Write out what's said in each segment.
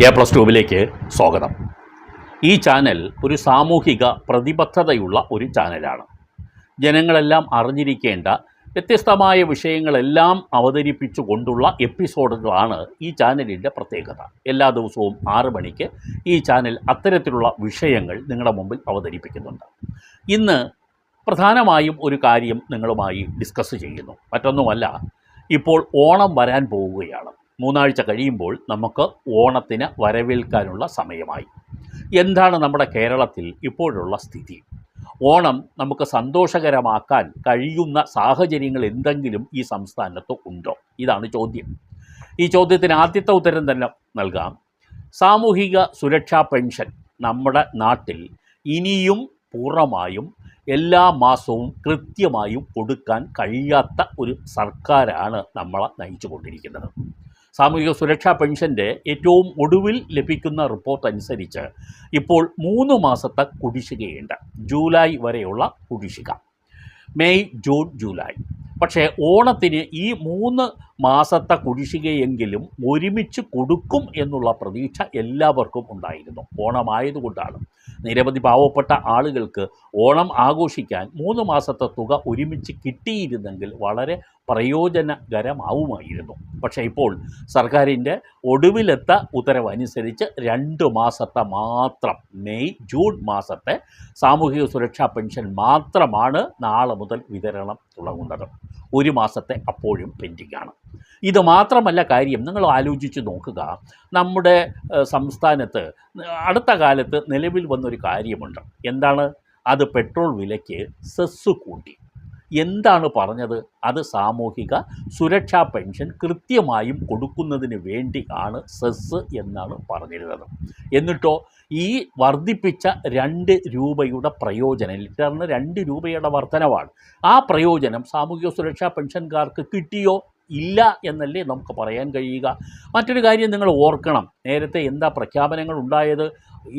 A+2 സ്വാഗതം. ഈ channel ഒരു സാമൂഹിക പ്രതിബദ്ധതയുള്ള ഒരു ചാനലാണ്. ജനങ്ങളെല്ലാം അറിഞ്ഞിരിക്കേണ്ട വ്യത്യസ്തമായ വിഷയങ്ങളെല്ലാം അവതരിപ്പിച്ചു കൊണ്ടുള്ള എപ്പിസോഡുകളാണ് ഈ ചാനലിൻ്റെ പ്രത്യേകത. എല്ലാ ദിവസവും 6 മണിക്ക് ഈ ചാനൽ അത്തരത്തിലുള്ള വിഷയങ്ങൾ നിങ്ങളുടെ മുമ്പിൽ അവതരിപ്പിക്കുന്നുണ്ട്. ഇന്ന് പ്രധാനമായും ഒരു കാര്യം നിങ്ങളുമായി ഡിസ്കസ് ചെയ്യുന്നു. മറ്റൊന്നുമല്ല, ഇപ്പോൾ ഓണം വരാൻ പോവുകയാണ്. 3 ആഴ്ച കഴിയുമ്പോൾ നമുക്ക് ഓണത്തിന് വരവേൽക്കാനുള്ള സമയമായി. എന്താണ് നമ്മുടെ കേരളത്തിൽ ഇപ്പോഴുള്ള സ്ഥിതി? ഓണം നമുക്ക് സന്തോഷകരമാക്കാൻ കഴിയുന്ന സാഹചര്യങ്ങൾ എന്തെങ്കിലും ഈ സംസ്ഥാനത്ത് ഉണ്ടോ? ഇതാണ് ചോദ്യം. ഈ ചോദ്യത്തിന് ആദ്യത്തെ ഉത്തരം തന്നെ നൽകാം. സാമൂഹിക സുരക്ഷാ പെൻഷൻ നമ്മുടെ നാട്ടിൽ ഇനിയും പൂർണ്ണമായും എല്ലാ മാസവും കൃത്യമായും കൊടുക്കാൻ കഴിയാത്ത ഒരു സർക്കാരാണ് നമ്മളെ നയിച്ചു കൊണ്ടിരിക്കുന്നത്. സാമൂഹിക സുരക്ഷാ പെൻഷൻ്റെ ഏറ്റവും ഒടുവിൽ ലഭിക്കുന്ന റിപ്പോർട്ട് അനുസരിച്ച് ഇപ്പോൾ 3 മാസത്തെ കുടിശ്ശികയുണ്ട്. ജൂലൈ വരെയുള്ള കുടിശ്ശിക, മെയ്, ജൂൺ, ജൂലൈ. പക്ഷേ ഓണത്തിന് ഈ 3 മാസത്തെ കുടിശ്ശികയെങ്കിലും ഒരുമിച്ച് കൊടുക്കും എന്നുള്ള പ്രതീക്ഷ എല്ലാവർക്കും ഉണ്ടായിരുന്നു. ഓണമായതുകൊണ്ടാണ്. നിരവധി പാവപ്പെട്ട ആളുകൾക്ക് ഓണം ആഘോഷിക്കാൻ 3 മാസത്തെ തുക ഒരുമിച്ച് കിട്ടിയിരുന്നെങ്കിൽ വളരെ പ്രയോജനകരമാവുമായിരുന്നു. പക്ഷേ ഇപ്പോൾ സർക്കാരിൻ്റെ ഒടുവിലത്തെ ഉത്തരവനുസരിച്ച് 2 മാസത്തെ മാത്രം, മെയ്, ജൂൺ മാസത്തെ സാമൂഹിക സുരക്ഷാ പെൻഷൻ മാത്രമാണ് നാളെ മുതൽ വിതരണം തുടങ്ങുന്നത്. 1 മാസത്തെ അപ്പോഴും പെൻഡിങ്ങാണ്. ഇത് മാത്രമല്ല കാര്യം, നിങ്ങൾ ആലോചിച്ച് നോക്കുക. നമ്മുടെ സംസ്ഥാനത്ത് അടുത്ത കാലത്ത് നിലവിൽ വന്നൊരു കാര്യമുണ്ട്. എന്താണ് അത്? പെട്രോൾ വിലയ്ക്ക് സെസ് കൂട്ടി. എന്താണ് പറഞ്ഞത്? അത് സാമൂഹിക സുരക്ഷാ പെൻഷൻ കൃത്യമായും കൊടുക്കുന്നതിന് വേണ്ടിയാണ് സെസ് എന്നാണ് പറഞ്ഞിരുന്നത്. എന്നിട്ടോ ഈ വർദ്ധിപ്പിച്ച 2 രൂപയുടെ പ്രയോജനം, ലിറ്ററിന് 2 രൂപയുടെ വർധനവാണ്. ആ പ്രയോജനം സാമൂഹിക സുരക്ഷാ പെൻഷൻകാർക്ക് കിട്ടിയോ? ഇല്ല എന്നല്ലേ നമുക്ക് പറയാൻ കഴിയുക. മറ്റൊരു കാര്യം നിങ്ങൾ ഓർക്കണം. നേരത്തെ എന്താ പ്രഖ്യാപനങ്ങൾ ഉണ്ടായത്?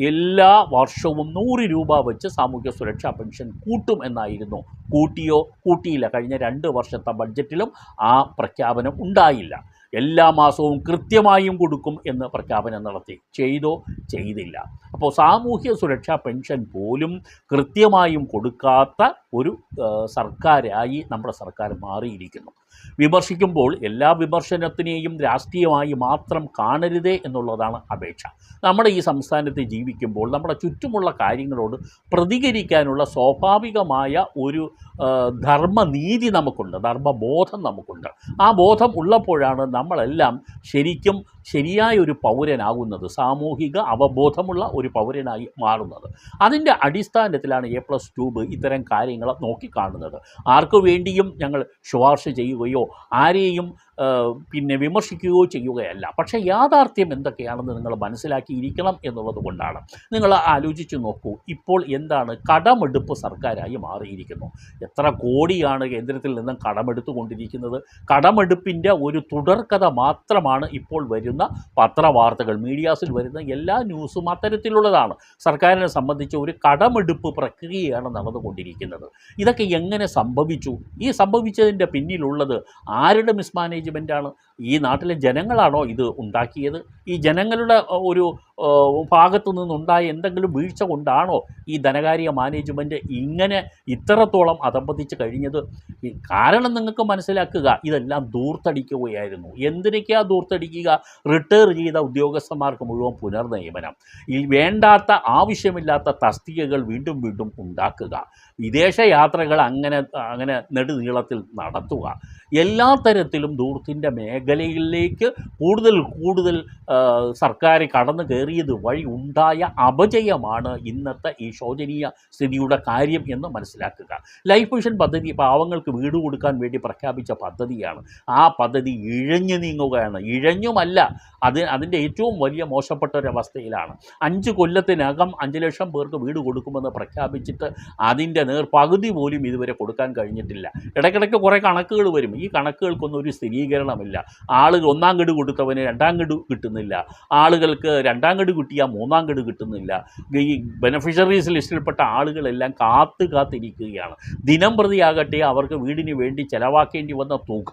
എല്ലാ വർഷവും 100 രൂപ വെച്ച് സാമൂഹ്യ സുരക്ഷാ പെൻഷൻ കൂട്ടും എന്നായിരുന്നു. കൂട്ടിയോ? കൂട്ടിയില്ല. കഴിഞ്ഞ 2 വർഷത്തെ ബഡ്ജറ്റിലും ആ പ്രഖ്യാപനം ഉണ്ടായില്ല. എല്ലാ മാസവും കൃത്യമായും കൊടുക്കും എന്ന് പ്രഖ്യാപനം നടത്തി. ചെയ്തോ? ചെയ്തില്ല. അപ്പോൾ സാമൂഹ്യ സുരക്ഷാ പെൻഷൻ പോലും കൃത്യമായും കൊടുക്കാത്ത ഒരു സർക്കാരായി നമ്മുടെ സർക്കാർ മാറിയിരിക്കുന്നു. വിമർശിക്കുമ്പോൾ എല്ലാ വിമർശനത്തിനെയും രാഷ്ട്രീയമായി മാത്രം കാണരുതേ എന്നുള്ളതാണ് അപേക്ഷ. നമ്മുടെ ഈ സംസ്ഥാനത്ത് ജീവിക്കുമ്പോൾ നമ്മുടെ ചുറ്റുമുള്ള കാര്യങ്ങളോട് പ്രതികരിക്കാനുള്ള സ്വാഭാവികമായ ഒരു ധർമ്മനീതി നമുക്കുണ്ട്, ധർമ്മബോധം നമുക്കുണ്ട്. ആ ബോധം ഉള്ളപ്പോഴാണ് നമ്മളെല്ലാം ശരിക്കും ശരിയായ ഒരു പൗരനാകുന്നത്, സാമൂഹിക അവബോധമുള്ള ഒരു പൗരനായി മാറുന്നത്. അതിൻ്റെ അടിസ്ഥാനത്തിലാണ് A+2 ഇത്തരം കാര്യങ്ങൾ നോക്കിക്കാണുന്നത്. ആർക്കു വേണ്ടിയും ഞങ്ങൾ ശുപാർശ ചെയ്യുകയോ ആരെയും വിമർശിക്കുകയോ ചെയ്യുകയല്ല. പക്ഷേ യാഥാർത്ഥ്യം എന്തൊക്കെയാണെന്ന് നിങ്ങൾ മനസ്സിലാക്കിയിരിക്കണം എന്നുള്ളത് കൊണ്ടാണ്. നിങ്ങൾ ആലോചിച്ച് നോക്കൂ, ഇപ്പോൾ എന്താണ് കടമെടുപ്പ് സർക്കാരായി മാറിയിരിക്കുന്നു. എത്ര കോടിയാണ് കേന്ദ്രത്തിൽ നിന്നും കടമെടുത്തുകൊണ്ടിരിക്കുന്നത്? കടമെടുപ്പിൻ്റെ ഒരു തുടർക്കഥ മാത്രമാണ് ഇപ്പോൾ വരുന്ന പത്രവാർത്തകൾ, മീഡിയാസിൽ വരുന്ന എല്ലാ ന്യൂസും അത്തരത്തിലുള്ളതാണ്. സർക്കാരിനെ സംബന്ധിച്ച് ഒരു കടമെടുപ്പ് പ്രക്രിയയാണ് നടന്നുകൊണ്ടിരിക്കുന്നത്. ഇതൊക്കെ എങ്ങനെ സംഭവിച്ചു? ഈ സംഭവിച്ചതിൻ്റെ പിന്നിലുള്ളത് ആരുടെ മിസ്മാനേജ്മെൻറ്റാണ്? ഈ നാട്ടിലെ ജനങ്ങളാണോ ഇത് ഉണ്ടാക്കിയത്? ഈ ജനങ്ങളുടെ ഒരു ഭാഗത്തു നിന്നുണ്ടായ എന്തെങ്കിലും വീഴ്ച കൊണ്ടാണോ ഈ ധനകാര്യ മാനേജ്മെൻറ്റ് ഇങ്ങനെ ഇത്രത്തോളം അധപ്പതിച്ച് കഴിഞ്ഞത്? കാരണം നിങ്ങൾക്ക് മനസ്സിലാക്കുക, ഇതെല്ലാം ദൂർത്തടിക്കുകയായിരുന്നു. എന്തിനൊക്കെയാണ് ദൂർത്തടിക്കുക? റിട്ടയർ ചെയ്ത ഉദ്യോഗസ്ഥന്മാർക്ക് മുഴുവൻ പുനർനിയമനം, ഈ വേണ്ടാത്ത ആവശ്യമില്ലാത്ത തസ്തികകൾ വീണ്ടും വീണ്ടും ഉണ്ടാക്കുക, വിദേശ യാത്രകൾ അങ്ങനെ നെടുനീളത്തിൽ നടത്തുക, എല്ലാ തരത്തിലും ദൂർത്തിൻ്റെ മേഖലയിലേക്ക് കൂടുതൽ സർക്കാർ കടന്നു കയറിയത് വഴി ഉണ്ടായ അപജയമാണ് ഇന്നത്തെ ഈ ശോചനീയ സ്ഥിതിയുടെ കാര്യം എന്ന് മനസ്സിലാക്കുക. ലൈഫ് മിഷൻ പദ്ധതി പാവങ്ങൾക്ക് വീട് കൊടുക്കാൻ വേണ്ടി പ്രഖ്യാപിച്ച പദ്ധതിയാണ്. ആ പദ്ധതി ഇഴഞ്ഞു നീങ്ങുകയാണ്. ഇഴഞ്ഞുമല്ല, അതിൻ്റെ ഏറ്റവും വലിയ മോശപ്പെട്ട ഒരവസ്ഥയിലാണ്. 5 കൊല്ലത്തിനകം 5 ലക്ഷം പേർക്ക് വീട് കൊടുക്കുമെന്ന് പ്രഖ്യാപിച്ചിട്ട് അതിൻ്റെ പകുതി പോലും ഇതുവരെ കൊടുക്കാൻ കഴിഞ്ഞിട്ടില്ല. ഇടയ്ക്കിടയ്ക്ക് കുറേ കണക്കുകൾ വരും. ഈ കണക്കുകൾക്കൊന്നും ഒരു സ്ഥിരീകരണമില്ല. ആളുകൾ 1-ാം ഗഡു കൊടുത്തവന് 2-ാം ഗഡു കിട്ടുന്നില്ല, ആളുകൾക്ക് 2-ാം ഗഡു കിട്ടിയാൽ 3-ാം ഗഡു കിട്ടുന്നില്ല. ഈ ബെനഫിഷ്യറീസ് ലിസ്റ്റിൽപ്പെട്ട ആളുകളെല്ലാം കാത്തിരിക്കുകയാണ്. ദിനം പ്രതിയാകട്ടെ അവർക്ക് വീടിന് വേണ്ടി ചെലവാക്കേണ്ടി വന്ന തുക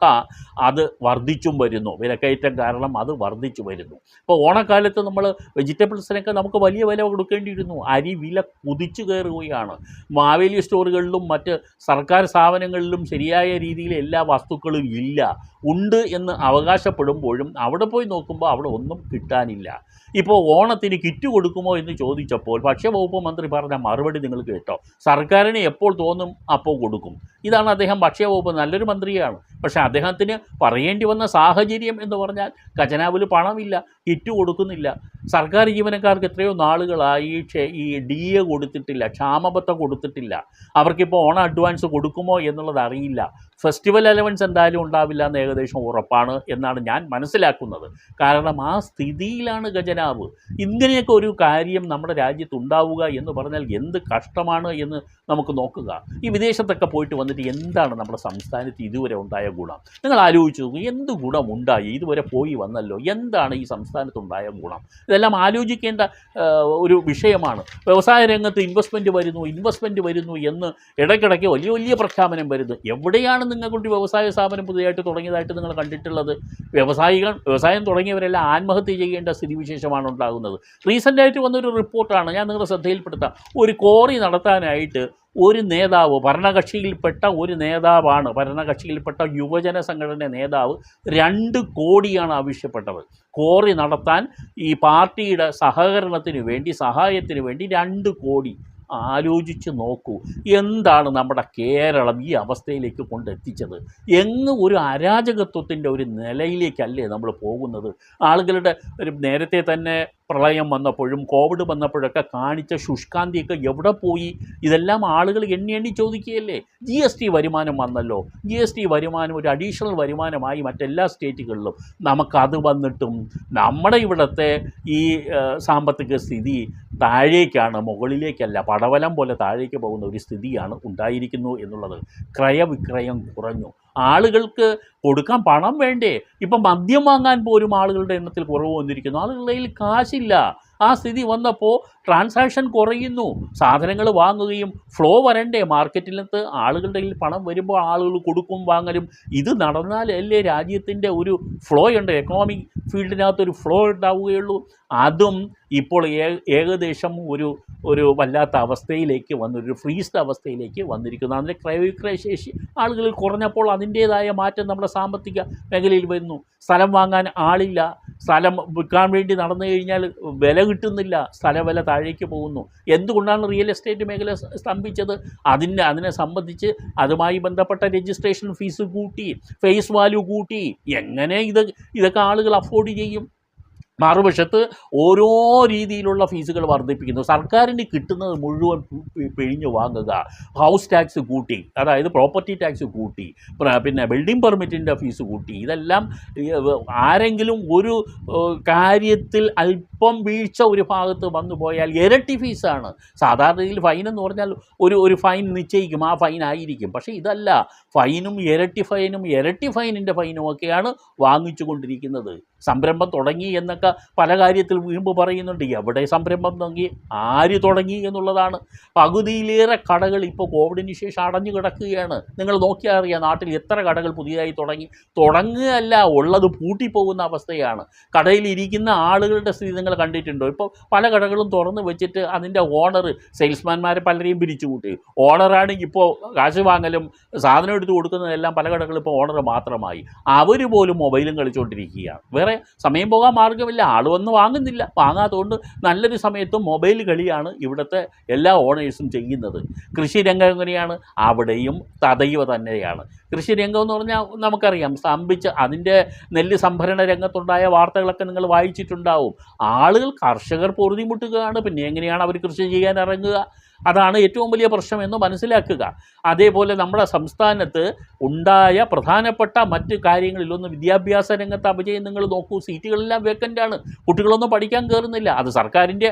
അത് വർദ്ധിച്ചും വരുന്നു. വിലക്കയറ്റം കാരണം അത് വർദ്ധിച്ചു വർദ്ധിച്ചു വരുന്നു. ഇപ്പോൾ ഓണക്കാലത്ത് നമ്മൾ വെജിറ്റബിൾസിനൊക്കെ നമുക്ക് വലിയ വില കൊടുക്കേണ്ടിയിരുന്നു. അരി വില കുതിച്ചു കയറുകയാണ്. മാവേലി സ്റ്റോറുകളിലും മറ്റ് സർക്കാർ സ്ഥാപനങ്ങളിലും ശരിയായ രീതിയിൽ എല്ലാ വസ്തുക്കളും ഇല്ല. ഉണ്ട് എന്ന് അവകാശപ്പെടുമ്പോഴും അവിടെ പോയി നോക്കുമ്പോൾ അവിടെ ഒന്നും കിട്ടാനില്ല. ഇപ്പോൾ ഓണത്തിന് കിറ്റ് കൊടുക്കുമോ എന്ന് ചോദിച്ചപ്പോൾ ഭക്ഷ്യവകുപ്പ് മന്ത്രി പറഞ്ഞ മറുപടി നിങ്ങൾ കേട്ടോ. സർക്കാരിന് എപ്പോൾ തോന്നും അപ്പോൾ കൊടുക്കും. ഇതാണ് അദ്ദേഹം. ഭക്ഷ്യവകുപ്പ് നല്ലൊരു മന്ത്രിയാണ്, പക്ഷേ അദ്ദേഹത്തിന് പറയേണ്ടി വന്ന സാഹചര്യം എന്ന് പറഞ്ഞാൽ ഖജനാവിൽ പണമില്ല, കിറ്റ് കൊടുക്കുന്നില്ല. സർക്കാർ ജീവനക്കാർക്ക് എത്രയോ നാളുകളായി ഈ DA കൊടുത്തിട്ടില്ല, ക്ഷാമബത്ത കൊടുത്തിട്ടില്ല. അവർക്കിപ്പോൾ ഓണ അഡ്വാൻസ് കൊടുക്കുമോ എന്നുള്ളത് അറിയില്ല. ഫെസ്റ്റിവൽ അലവൻസ് എന്തായാലും ഉണ്ടാവില്ല എന്ന് ഏകദേശം ഉറപ്പാണ് എന്നാണ് ഞാൻ മനസ്സിലാക്കുന്നത്. കാരണം ആ സ്ഥിതിയിലാണ് ഖജനാവ്. ഇങ്ങനെയൊക്കെ ഒരു കാര്യം നമ്മുടെ രാജ്യത്ത് ഉണ്ടാവുക എന്ന് പറഞ്ഞാൽ എന്ത് കഷ്ടമാണ് എന്ന് നമുക്ക് നോക്കുക. ഈ വിദേശത്തൊക്കെ പോയിട്ട് വന്നിട്ട് എന്താണ് നമ്മുടെ സംസ്ഥാനത്ത് ഇതുവരെ ഉണ്ടായ ഗുണം? നിങ്ങൾ ആലോചിച്ച് നോക്കൂ, എന്ത് ഗുണമുണ്ടായി? ഇതുവരെ പോയി വന്നല്ലോ, എന്താണ് ഈ സംസ്ഥാനത്തുണ്ടായ ഗുണം? ഇതെല്ലാം ആലോചിക്കേണ്ട ഒരു വിഷയമാണ്. വ്യവസായ രംഗത്ത് ഇൻവെസ്റ്റ്മെൻറ്റ് വരുന്നു എന്ന് ഇടയ്ക്കിടയ്ക്ക് വലിയ വലിയ പ്രഖ്യാപനം വരുന്നു. എവിടെയാണ് നിങ്ങൾക്കൊരു വ്യവസായ സ്ഥാപനം പുതിയതായിട്ട് തുടങ്ങിയതായിട്ട് നിങ്ങൾ കണ്ടിട്ടുള്ളത്? വ്യവസായം തുടങ്ങിയവരെല്ലാം ആത്മഹത്യ ചെയ്യേണ്ട സ്ഥിതിവിശേഷമാണ് ഉണ്ടാകുന്നത്. റീസെൻ്റായിട്ട് വന്നൊരു റിപ്പോർട്ടാണ് ഞാൻ നിങ്ങളുടെ ശ്രദ്ധയിൽപ്പെടുത്താം. ഒരു കോറി നടത്താനായിട്ട് ഒരു നേതാവ്, ഭരണകക്ഷിയിൽപ്പെട്ട യുവജന സംഘടന നേതാവ് 2 കോടിയാണ് ആവശ്യപ്പെട്ടത്. കോറി നടത്താൻ ഈ പാർട്ടിയുടെ സഹായത്തിന് വേണ്ടി 2 കോടി. ആലോചിച്ച് നോക്കൂ, എന്താണ് നമ്മുടെ കേരളം ഈ അവസ്ഥയിലേക്ക് കൊണ്ടെത്തിച്ചത്? ഒരു അരാജകത്വത്തിൻ്റെ ഒരു നിലയിലേക്കല്ലേ നമ്മൾ പോകുന്നത്? ആളുകളുടെ നേരത്തെ തന്നെ പ്രളയം വന്നപ്പോഴും കോവിഡ് വന്നപ്പോഴൊക്കെ കാണിച്ച ശുഷ്കാന്തിയൊക്കെ എവിടെ പോയി? ഇതെല്ലാം ആളുകൾ എണ്ണി ചോദിക്കുകയല്ലേ. GST വരുമാനം വന്നല്ലോ. GST വരുമാനം ഒരു അഡീഷണൽ വരുമാനമായി മറ്റെല്ലാ സ്റ്റേറ്റുകളിലും. നമുക്കത് വന്നിട്ടും നമ്മുടെ ഇവിടുത്തെ ഈ സാമ്പത്തിക സ്ഥിതി താഴേക്കാണ്, മുകളിലേക്കല്ല. പടവലം പോലെ താഴേക്ക് പോകുന്ന ഒരു സ്ഥിതിയാണ് ഉണ്ടായിരിക്കുന്നു എന്നുള്ളത്. ക്രയവിക്രയം കുറഞ്ഞു. ആളുകൾക്ക് കൊടുക്കാൻ പണം വേണ്ടേ? ഇപ്പം മദ്യം വാങ്ങാൻ പോലും ആളുകളുടെ എണ്ണത്തിൽ കുറവ് വന്നിരിക്കുന്നു. ആളുകളുടെ കയ്യിൽ കാശില്ല. ആ സ്ഥിതി വന്നപ്പോൾ ട്രാൻസാക്ഷൻ കുറയുന്നു. സാധനങ്ങൾ വാങ്ങുകയും ഫ്ലോ വരണ്ടേ മാർക്കറ്റിനകത്ത്? ആളുകളുടെ കയ്യിൽ പണം വരുമ്പോൾ ആളുകൾ കൊടുക്കും, വാങ്ങലും. ഇത് നടന്നാലല്ലേ രാജ്യത്തിൻ്റെ ഒരു ഫ്ലോ ഉണ്ട്, എക്കണോമിക് ഫീൽഡിനകത്തൊരു ഫ്ലോ ഉണ്ടാവുകയുള്ളൂ. അതും ഇപ്പോൾ ഏകദേശം ഒരു വല്ലാത്ത അവസ്ഥയിലേക്ക് ഒരു ഫ്രീസ്ഡ് അവസ്ഥയിലേക്ക് വന്നിരിക്കുന്നു. അതിൻ്റെ ക്രയവിക്രയ ശേഷി ആളുകളിൽ കുറഞ്ഞപ്പോൾ അതിൻ്റേതായ മാറ്റം നമ്മുടെ സാമ്പത്തിക മേഖലയിൽ വരുന്നു. സ്ഥലം വാങ്ങാൻ ആളില്ല. സ്ഥലം വിൽക്കാൻ വേണ്ടി നടന്നു കഴിഞ്ഞാൽ വില കിട്ടുന്നില്ല. സ്ഥലവില താഴേക്ക് പോകുന്നു. എന്തുകൊണ്ടാണ് റിയൽ എസ്റ്റേറ്റ് മേഖല സ്തംഭിച്ചത്? അതിനെ സംബന്ധിച്ച് അതുമായി ബന്ധപ്പെട്ട രജിസ്ട്രേഷൻ ഫീസ് കൂട്ടി, ഫേസ് വാല്യൂ കൂട്ടി. എങ്ങനെ ഇതൊക്കെ ആളുകൾ അഫോർഡ് ചെയ്യും? മറുവശത്ത് ഓരോ രീതിയിലുള്ള ഫീസുകൾ വർദ്ധിപ്പിക്കുന്നു. സർക്കാരിന് കിട്ടുന്നത് മുഴുവൻ പിഴിഞ്ഞു വാങ്ങുക. ഹൗസ് ടാക്സ് കൂട്ടി, അതായത് പ്രോപ്പർട്ടി ടാക്സ് കൂട്ടി, പിന്നെ ബിൽഡിംഗ് പെർമിറ്റിൻ്റെ ഫീസ് കൂട്ടി. ഇതെല്ലാം ആരെങ്കിലും ഒരു കാര്യത്തിൽ അല്പം വീഴ്ച ഒരു ഭാഗത്ത് വന്നു പോയാൽ ഇരട്ടി ഫീസാണ്. സാധാരണ രീതിയിൽ ഫൈൻ എന്ന് പറഞ്ഞാൽ ഒരു ഫൈൻ നിശ്ചയിക്കും, ആ ഫൈൻ ആയിരിക്കും. പക്ഷേ ഇതല്ല, ഫൈനും ഇരട്ടി ഫൈനിൻ്റെ ഫൈനും ഒക്കെയാണ് വാങ്ങിച്ചു കൊണ്ടിരിക്കുന്നത്. സംരംഭം തുടങ്ങി എന്നൊക്കെ പല കാര്യത്തിൽ വീമ്പ് പറയുന്നുണ്ട്. എവിടെ സംരംഭം തുടങ്ങി, ആര് തുടങ്ങി എന്നുള്ളതാണ്. പകുതിയിലേറെ കടകൾ ഇപ്പോൾ കോവിഡിന് ശേഷം അടഞ്ഞു കിടക്കുകയാണ്. നിങ്ങൾ നോക്കിയാൽ അറിയാം നാട്ടിൽ എത്ര കടകൾ പുതിയതായി തുടങ്ങുകയല്ല, ഉള്ളത് പൂട്ടിപ്പോകുന്ന അവസ്ഥയാണ്. കടയിലിരിക്കുന്ന ആളുകളുടെ സ്ഥിതി നിങ്ങൾ കണ്ടിട്ടുണ്ടോ? ഇപ്പോൾ പല കടകളും തുറന്ന് വെച്ചിട്ട് അതിൻ്റെ ഓണർ, സെയിൽസ്മാൻമാരെ പലരെയും പിരിച്ചു കൂട്ടി. ഓണറാണെങ്കിൽ ഇപ്പോൾ കാശ് വാങ്ങലും സാധനം എടുത്ത് കൊടുക്കുന്നതെല്ലാം പല കടകളും ഇപ്പോൾ ഓണർ മാത്രമായി. അവർ പോലും മൊബൈലും കളിച്ചുകൊണ്ടിരിക്കുകയാണ്. വേറെ സമയം പോകാൻ മാർഗ്ഗമില്ല. ആൾ വന്ന് വാങ്ങാത്തതുകൊണ്ട് നല്ലൊരു സമയത്തും മൊബൈൽ കളിയാണ് ഇവിടുത്തെ എല്ലാ ഓണേഴ്സും ചെയ്യുന്നത്. കൃഷിരംഗം എങ്ങനെയാണ്? അവിടെയും തദൈവ തന്നെയാണ്. കൃഷിരംഗം എന്ന് പറഞ്ഞാൽ നമുക്കറിയാം, സ്തംഭിച്ച് അതിൻ്റെ നെല്ല് സംഭരണ രംഗത്തുണ്ടായ വാർത്തകളൊക്കെ നിങ്ങൾ വായിച്ചിട്ടുണ്ടാവും. കർഷകർ പൊറുതിമുട്ടുകയാണ്. പിന്നെ എങ്ങനെയാണ് അവർ കൃഷി ചെയ്യാൻ ഇറങ്ങുക? അതാണ് ഏറ്റവും വലിയ പ്രശ്നമെന്ന് മനസ്സിലാക്കുക. അതേപോലെ നമ്മുടെ സംസ്ഥാനത്ത് ഉണ്ടായ പ്രധാനപ്പെട്ട മറ്റ് കാര്യങ്ങളിലൊന്ന് വിദ്യാഭ്യാസ രംഗത്ത് അപജയം നിങ്ങൾ നോക്കൂ. സീറ്റുകളെല്ലാം വേക്കൻ്റാണ്. കുട്ടികളൊന്നും പഠിക്കാൻ കയറുന്നില്ല. അത് സർക്കാരിൻ്റെ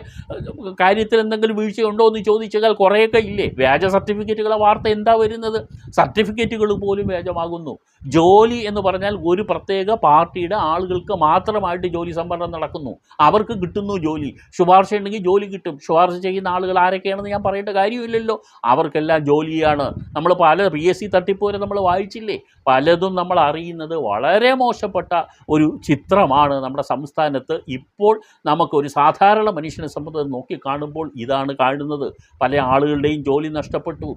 കാര്യത്തിൽ എന്തെങ്കിലും വീഴ്ചയുണ്ടോ എന്ന് ചോദിച്ചാൽ കുറേയൊക്കെ ഇല്ലേ. വ്യാജ സർട്ടിഫിക്കറ്റുകളെ വാർത്ത എന്താ വരുന്നത്? സർട്ടിഫിക്കറ്റുകൾ പോലും പോലും വ്യാജമാകുന്നു. ജോലി എന്ന് പറഞ്ഞാൽ ഒരു പ്രത്യേക പാർട്ടിയുടെ ആളുകൾക്ക് മാത്രമായിട്ട് ജോലി സംവരണം നടക്കുന്നു. അവർക്ക് കിട്ടുന്നു ജോലി. ശുപാർശ ഉണ്ടെങ്കിൽ ജോലി കിട്ടും. ശുപാർശ ചെയ്യുന്ന ആളുകൾ ആരൊക്കെയാണെന്ന് ഞാൻ പറയേണ്ട കാര്യമില്ലല്ലോ. അവർക്കെല്ലാം ജോലിയാണ്. നമ്മൾ പല PSC തട്ടിപ്പ് വരെ നമ്മൾ വായിച്ചില്ലേ. പലതും നമ്മൾ അറിയുന്നത് വളരെ മോശപ്പെട്ട ഒരു ചിത്രമാണ് നമ്മുടെ സംസ്ഥാനത്ത് ഇപ്പോൾ നമുക്കൊരു സാധാരണ മനുഷ്യനെ സംബന്ധിച്ച് നോക്കിക്കാണുമ്പോൾ ഇതാണ് കാണുന്നത്. പല ആളുകളുടെയും ജോലി നഷ്ടപ്പെട്ടു.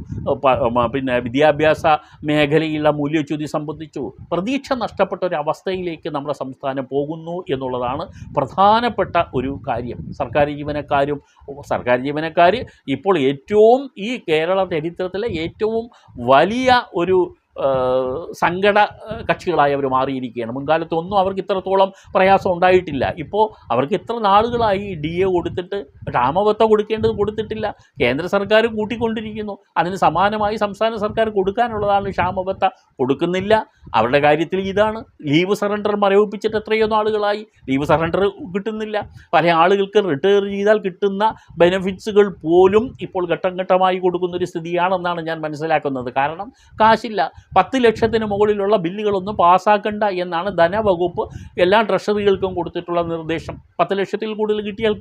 പിന്നെ വിദ്യാഭ്യാസ മേഖലയിലുള്ള മൂല്യച്യുതി സംബന്ധിച്ചു. പ്രതീക്ഷ നഷ്ടപ്പെട്ട ഒരു അവസ്ഥയിലേക്ക് നമ്മുടെ സംസ്ഥാനം പോകുന്നു എന്നുള്ളതാണ് പ്രധാനപ്പെട്ട ഒരു കാര്യം. സർക്കാർ ജീവനക്കാർ ഇപ്പോൾ ഏറ്റവും ഈ കേരള ചരിത്രത്തിലെ ഏറ്റവും വലിയ ഒരു സങ്കട കക്ഷികളായി അവർ മാറിയിരിക്കുകയാണ്. മുൻകാലത്തൊന്നും അവർക്ക് ഇത്രത്തോളം പ്രയാസം ഉണ്ടായിട്ടില്ല. ഇപ്പോൾ അവർക്ക് ഇത്ര നാളുകളായി DA കൊടുത്തിട്ട് ക്ഷാമബത്ത കൊടുക്കേണ്ടത് കൊടുത്തിട്ടില്ല. കേന്ദ്ര സർക്കാർ കൂട്ടിക്കൊണ്ടിരിക്കുന്നു. അതിന് സമാനമായി സംസ്ഥാന സർക്കാർ കൊടുക്കാനുള്ളതാണ് ക്ഷാമബത്ത, കൊടുക്കുന്നില്ല. അവരുടെ കാര്യത്തിൽ ഇതാണ്. ലീവ് സറണ്ടർ മരവിപ്പിച്ചിട്ട് എത്രയോ നാളുകളായി ലീവ് സറണ്ടർ കിട്ടുന്നില്ല. പല ആളുകൾക്ക് റിട്ടയർ ചെയ്താൽ കിട്ടുന്ന ബെനിഫിറ്റ്സുകൾ പോലും ഇപ്പോൾ ഘട്ടം ഘട്ടമായി കൊടുക്കുന്നൊരു സ്ഥിതിയാണെന്നാണ് ഞാൻ മനസ്സിലാക്കുന്നത്. കാരണം കാശില്ല. 10 ലക്ഷത്തിന് മുകളിലുള്ള ബില്ലുകളൊന്നും പാസ്സാക്കണ്ട എന്നാണ് ധനവകുപ്പ് എല്ലാ ട്രഷറികൾക്കും കൊടുത്തിട്ടുള്ള നിർദ്ദേശം. 10 ലക്ഷത്തിൽ കൂടുതൽ കിട്ടിയാൽ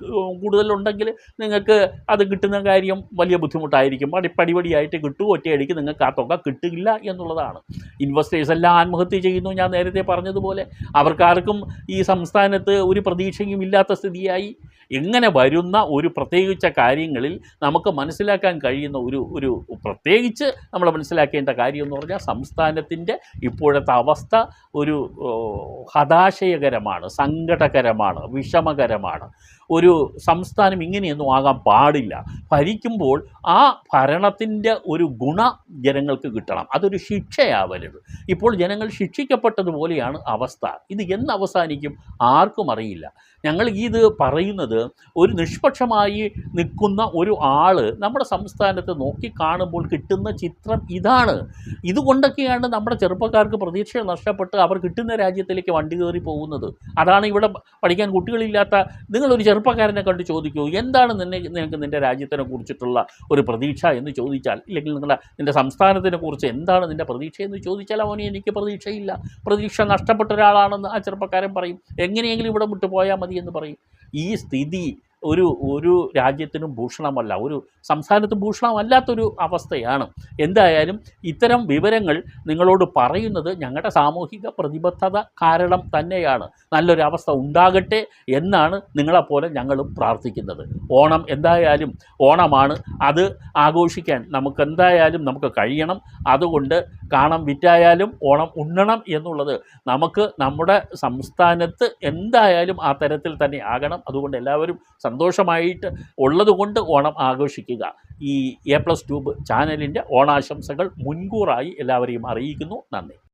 കൂടുതലുണ്ടെങ്കിൽ നിങ്ങൾക്ക് അത് കിട്ടുന്ന കാര്യം വലിയ ബുദ്ധിമുട്ടായിരിക്കും. പടിപടിയായിട്ട് കിട്ടും. ഒറ്റയടിക്ക് നിങ്ങൾക്ക് ആ തുക കിട്ടില്ല എന്നുള്ളതാണ്. ഇൻവെസ്റ്റേഴ്സ് എല്ലാം ആത്മഹത്യ ചെയ്യുന്നു. ഞാൻ നേരത്തെ പറഞ്ഞതുപോലെ അവർക്കാർക്കും ഈ സംസ്ഥാനത്ത് ഒരു പ്രതീക്ഷയും ഇല്ലാത്ത സ്ഥിതിയായി. ഇങ്ങനെ വരുന്ന ഒരു പ്രത്യേകിച്ച കാര്യങ്ങളിൽ നമുക്ക് മനസ്സിലാക്കാൻ കഴിയുന്ന ഒരു പ്രത്യേകിച്ച് നമ്മൾ മനസ്സിലാക്കേണ്ട കാര്യം എന്ന് പറഞ്ഞാൽ സംസ്ഥാനത്തിൻ്റെ ഇപ്പോഴത്തെ അവസ്ഥ ഒരു ഹതാശയകരമാണ്, സങ്കടകരമാണ്, വിഷമകരമാണ്. ഒരു സംസ്ഥാനം ഇങ്ങനെയൊന്നും ആകാൻ പാടില്ല. ഭരിക്കുമ്പോൾ ആ ഭരണത്തിൻ്റെ ഒരു ഗുണ ജനങ്ങൾക്ക് കിട്ടണം. അതൊരു ശിക്ഷയാവരുത്. ഇപ്പോൾ ജനങ്ങൾ ശിക്ഷിക്കപ്പെട്ടതുപോലെയാണ് അവസ്ഥ. ഇത് എന്ന് അവസാനിക്കും ആർക്കും അറിയില്ല. ഞങ്ങൾ ഇത് പറയുന്നത് ഒരു നിഷ്പക്ഷമായി നിൽക്കുന്ന ഒരു ആൾ നമ്മുടെ സംസ്ഥാനത്ത് നോക്കിക്കാണുമ്പോൾ കിട്ടുന്ന ചിത്രം ഇതാണ്. ഇതുകൊണ്ടൊക്കെയാണ് നമ്മുടെ ചെറുപ്പക്കാർക്ക് പ്രതീക്ഷ നഷ്ടപ്പെട്ട് അവർ കിട്ടുന്ന രാജ്യത്തിലേക്ക് വണ്ടി കയറി പോകുന്നത്. അതാണ് ഇവിടെ പഠിക്കാൻ കുട്ടികളില്ലാത്ത നിങ്ങളൊരു ചെറുപ്പക്കാരനെ കണ്ട് ചോദിക്കൂ, എന്താണ് നിനക്ക് നിൻ്റെ രാജ്യത്തിനെ കുറിച്ചിട്ടുള്ള ഒരു പ്രതീക്ഷ എന്ന് ചോദിച്ചാൽ, ഇല്ലെങ്കിൽ നിൻ്റെ സംസ്ഥാനത്തിനെ കുറിച്ച് എന്താണ് നിൻ്റെ പ്രതീക്ഷ എന്ന് ചോദിച്ചാൽ അവന് എനിക്ക് പ്രതീക്ഷയില്ല, പ്രതീക്ഷ നഷ്ടപ്പെട്ട ഒരാളാണെന്ന് ആ ചെറുപ്പക്കാരൻ പറയും. എങ്ങനെയെങ്കിലും ഇവിടെ വിട്ടു പോയാൽ മതി എന്ന് പറയും. ഈ സ്ഥിതി ഒരു രാജ്യത്തിനും ഭൂഷണമല്ല, ഒരു സംസ്ഥാനത്ത് ഭൂഷണമല്ലാത്തൊരു അവസ്ഥയാണ്. എന്തായാലും ഇത്തരം വിവരങ്ങൾ നിങ്ങളോട് പറയുന്നത് ഞങ്ങളുടെ സാമൂഹിക പ്രതിബദ്ധത കാരണം തന്നെയാണ്. നല്ലൊരു അവസ്ഥ ഉണ്ടാകട്ടെ എന്നാണ് നിങ്ങളെപ്പോലെ ഞങ്ങളും പ്രാർത്ഥിക്കുന്നത്. ഓണം എന്തായാലും ഓണമാണ്. അത് ആഘോഷിക്കാൻ നമുക്ക് കഴിയണം. അതുകൊണ്ട് കാണം വിറ്റായാലും ഓണം ഉണ്ണണം എന്നുള്ളത് നമുക്ക് നമ്മുടെ സംസ്ഥാനത്ത് എന്തായാലും ആ തരത്തിൽ തന്നെ ആകണം. അതുകൊണ്ട് എല്ലാവരും സന്തോഷമായിട്ട് ഉള്ളതുകൊണ്ട് ഓണം ആഘോഷിക്കുക. ഈ A+ ട്യൂബ് ചാനലിൻ്റെ ഓണാശംസകൾ മുൻകൂറായി എല്ലാവരെയും അറിയിക്കുന്നു. നന്ദി.